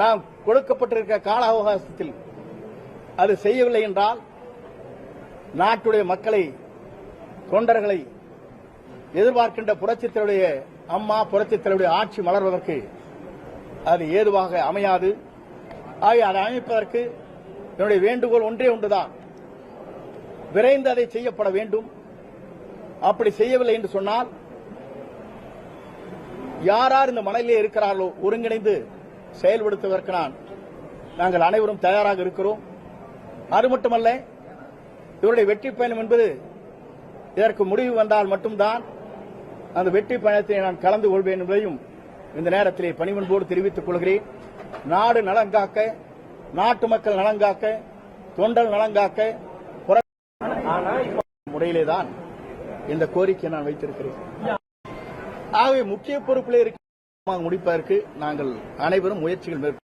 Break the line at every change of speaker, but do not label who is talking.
நாம் கொடுக்கப்பட்டிருக்க கால அவகாசத்தில் அது செய்யவில்லை என்றால் நாட்டுடைய மக்களை தொண்டர்களை எதிர்பார்க்கின்ற புரட்சித்தலைவருடைய அம்மா புரட்சித்தலைவருடைய ஆட்சி மலர்வதற்கு அது ஏதுவாக அமையாது. ஆகிய அதை அமைப்பதற்கு என்னுடைய வேண்டுகோள் ஒன்றே ஒன்றுதான், விரைந்து அதை செய்யப்பட வேண்டும். அப்படி செய்யவில்லை என்று சொன்னால் யார் இந்த மனதிலே இருக்கிறார்களோ ஒருங்கிணைந்து செயல்படுத்துவதற்கு நாங்கள் அனைவரும் தயாராக இருக்கிறோம். அது மட்டுமல்ல, இவருடைய வெற்றி பயணம் என்பது இதற்கு முடிவு வந்தால் மட்டும்தான் அந்த வெற்றி பயணத்தை நான் கலந்து கொள்வேன் என்பதையும் இந்த நேரத்திலே பணிவன்போடு தெரிவித்துக் கொள்கிறேன். நாடு நலங்காக்க, நாட்டு மக்கள் நலங்காக்க, தொண்டல் நலங்காக்க முறையிலேதான் இந்த கோரிக்கையை நான் வைத்திருக்கிறேன். ஆகவே முக்கிய பொறுப்பிலே இருக்க முடிப்பதற்கு நாங்கள் அனைவரும் முயற்சிகள் மேற்கொள்வோம்.